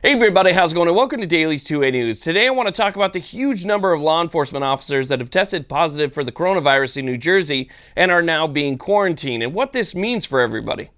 Hey everybody, how's it going? And welcome to Daily's 2A News. Today I want to talk about the huge number of law enforcement officers that have tested positive for the coronavirus in New Jersey and are now being quarantined, and what this means for everybody.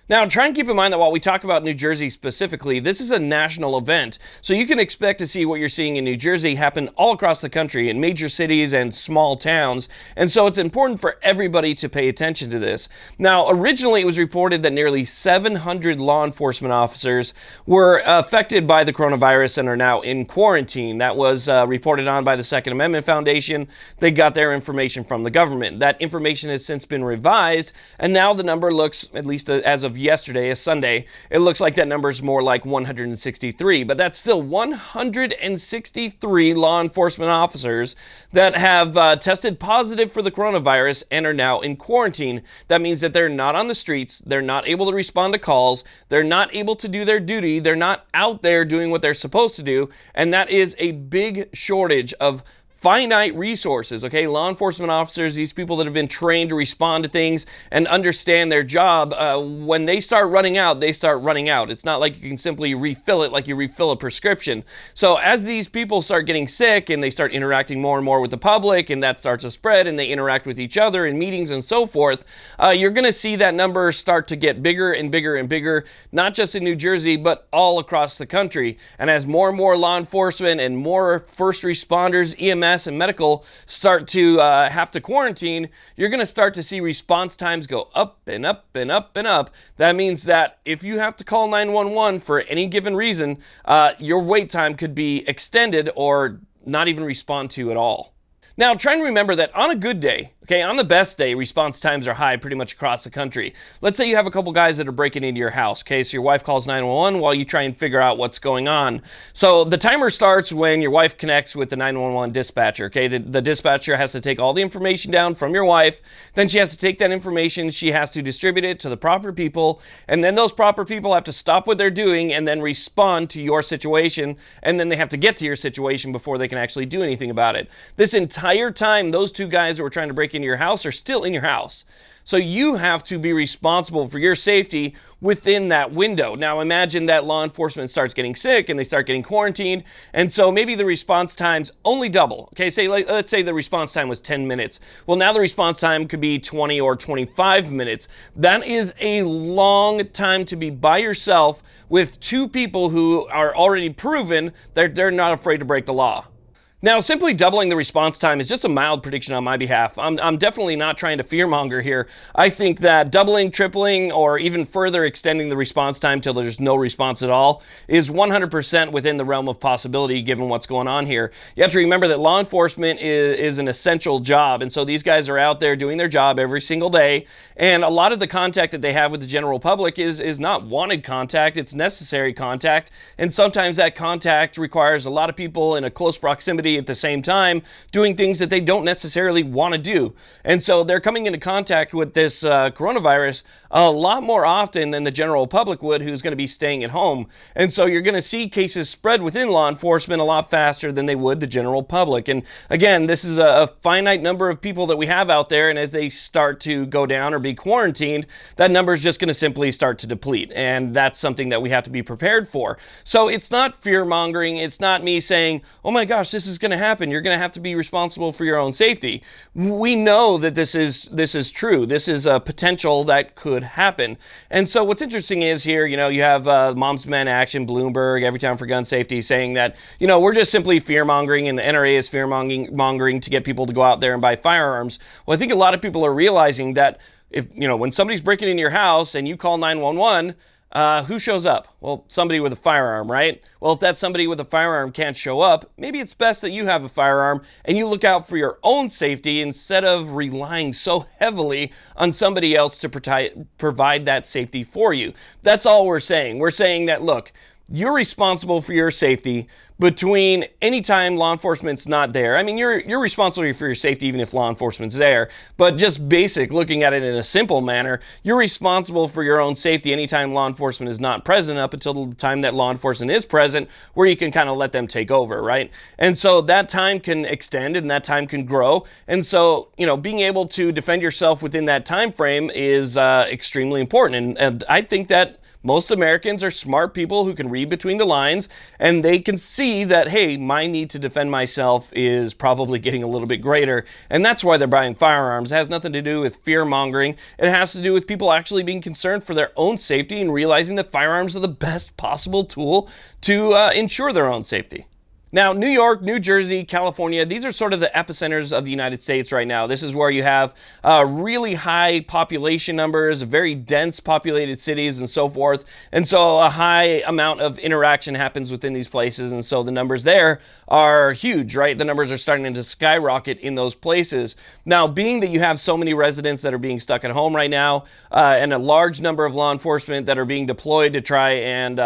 Now, try and keep in mind that while we talk about New Jersey specifically, this is a national event. So you can expect to see what you're seeing in New Jersey happen all across the country in major cities and small towns. And so it's important for everybody to pay attention to this. Now, originally it was reported that nearly 700 law enforcement officers were affected by the coronavirus and are now in quarantine. That was reported on by the Second Amendment Foundation. They got their information from the government. That information has since been revised, and now the number looks, at least as of yesterday, a Sunday, it looks like that number is more like 163, but that's still 163 law enforcement officers that have tested positive for the coronavirus and are now in quarantine. That means that they're not on the streets, they're not able to respond to calls, they're not able to do their duty, they're not out there doing what they're supposed to do, and that is a big shortage of finite resources, okay? Law enforcement officers, these people that have been trained to respond to things and understand their job, when they start running out, they start running out. It's not like you can simply refill it like you refill a prescription. So as these people start getting sick and they start interacting more and more with the public, and that starts to spread and they interact with each other in meetings and so forth, you're gonna see that number start to get bigger and bigger and bigger, not just in New Jersey, but all across the country. And as more and more law enforcement and more first responders, EMS, and medical start to have to quarantine, you're going to start to see response times go up and up and up and up. That means that if you have to call 911 for any given reason, your wait time could be extended or not even respond to at all. Now, try and remember that on a good day, okay, on the best day, response times are high pretty much across the country. Let's say you have a couple guys that are breaking into your house, okay, so your wife calls 911 while you try and figure out what's going on. So the timer starts when your wife connects with the 911 dispatcher, okay? The dispatcher has to take all the information down from your wife, then she has to take that information, she has to distribute it to the proper people, and then those proper people have to stop what they're doing and then respond to your situation, and then they have to get to your situation before they can actually do anything about it. This entire time, those two guys that were trying to break into your house are still in your house. So you have to be responsible for your safety within that window. Now imagine that law enforcement starts getting sick and they start getting quarantined, and so maybe the response times only double. Okay, let's say the response time was 10 minutes. Well, now the response time could be 20 or 25 minutes. That is a long time to be by yourself with two people who are already proven that they're not afraid to break the law. Now, simply doubling the response time is just a mild prediction on my behalf. I'm definitely not trying to fearmonger here. I think that doubling, tripling, or even further extending the response time till there's no response at all is 100% within the realm of possibility given what's going on here. You have to remember that law enforcement is an essential job, and so these guys are out there doing their job every single day, and a lot of the contact that they have with the general public is not wanted contact, it's necessary contact, and sometimes that contact requires a lot of people in a close proximity at the same time doing things that they don't necessarily want to do. And so they're coming into contact with this coronavirus a lot more often than the general public would, who's going to be staying at home. And so you're going to see cases spread within law enforcement a lot faster than they would the general public. And again, this is a finite number of people that we have out there, and as they start to go down or be quarantined, that number is just going to simply start to deplete. And that's something that we have to be prepared for. So it's not fear mongering. It's not me saying, oh my gosh, this is going to happen. You're going to have to be responsible for your own safety. We know that this is true. This is a potential that could happen. And so what's interesting is here, you have Moms Men Action, Bloomberg, Everytown for Gun Safety saying that, we're just simply fear mongering, and the NRA is fear mongering to get people to go out there and buy firearms. Well, I think a lot of people are realizing that when somebody's breaking into your house and you call 911, who shows up? Well, somebody with a firearm, right? Well, if that somebody with a firearm can't show up, maybe it's best that you have a firearm and you look out for your own safety instead of relying so heavily on somebody else to provide that safety for you. That's all we're saying. We're saying that, look, you're responsible for your safety between anytime law enforcement's not there. I mean, you're responsible for your safety even if law enforcement's there, but just basic, looking at it in a simple manner, you're responsible for your own safety anytime law enforcement is not present up until the time that law enforcement is present, where you can kind of let them take over, right? And so that time can extend and that time can grow. And so, being able to defend yourself within that time frame is extremely important. And I think that most Americans are smart people who can read between the lines, and they can see that, hey, my need to defend myself is probably getting a little bit greater, and that's why they're buying firearms. It has nothing to do with fear-mongering. It has to do with people actually being concerned for their own safety and realizing that firearms are the best possible tool to ensure their own safety. Now, New York, New Jersey, California, these are sort of the epicenters of the United States right now. This is where you have really high population numbers, very dense populated cities and so forth. And so a high amount of interaction happens within these places. And so the numbers there are huge, right? The numbers are starting to skyrocket in those places. Now, being that you have so many residents that are being stuck at home right now, and a large number of law enforcement that are being deployed to try and,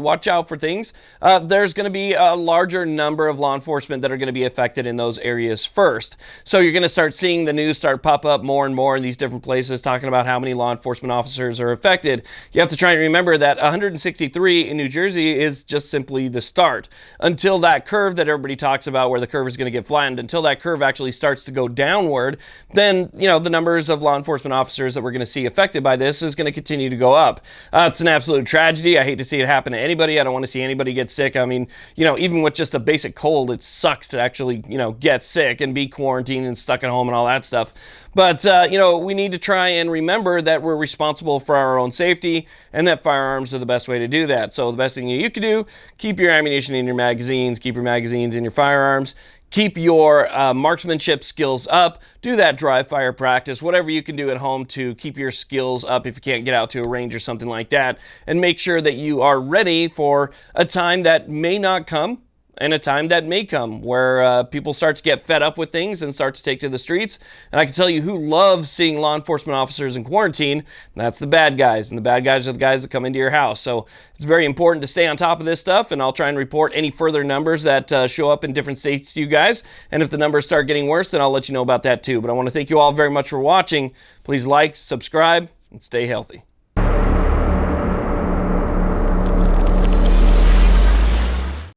watch out for things, there's going to be a larger number of law enforcement that are going to be affected in those areas first. So you're going to start seeing the news start pop up more and more in these different places talking about how many law enforcement officers are affected. You have to try and remember that 163 in New Jersey is just simply the start. Until that curve that everybody talks about, where the curve is going to get flattened, until that curve actually starts to go downward, then the numbers of law enforcement officers that we're going to see affected by this is going to continue to go up. It's an absolute tragedy. I hate to see it happen to anybody. I don't want to see anybody get sick. I mean, even with just a basic cold, it sucks to actually, get sick and be quarantined and stuck at home and all that stuff. But, we need to try and remember that we're responsible for our own safety and that firearms are the best way to do that. So the best thing you can do, keep your ammunition in your magazines, keep your magazines in your firearms, keep your marksmanship skills up, do that dry fire practice, whatever you can do at home to keep your skills up if you can't get out to a range or something like that, and make sure that you are ready for a time that may not come and a time that may come where people start to get fed up with things and start to take to the streets. And I can tell you who loves seeing law enforcement officers in quarantine. That's the bad guys, and the bad guys are the guys that come into your house. So it's very important to stay on top of this stuff, and I'll try and report any further numbers that show up in different states to you guys. And if the numbers start getting worse, then I'll let you know about that too. But I want to thank you all very much for watching. Please like, subscribe, and stay healthy.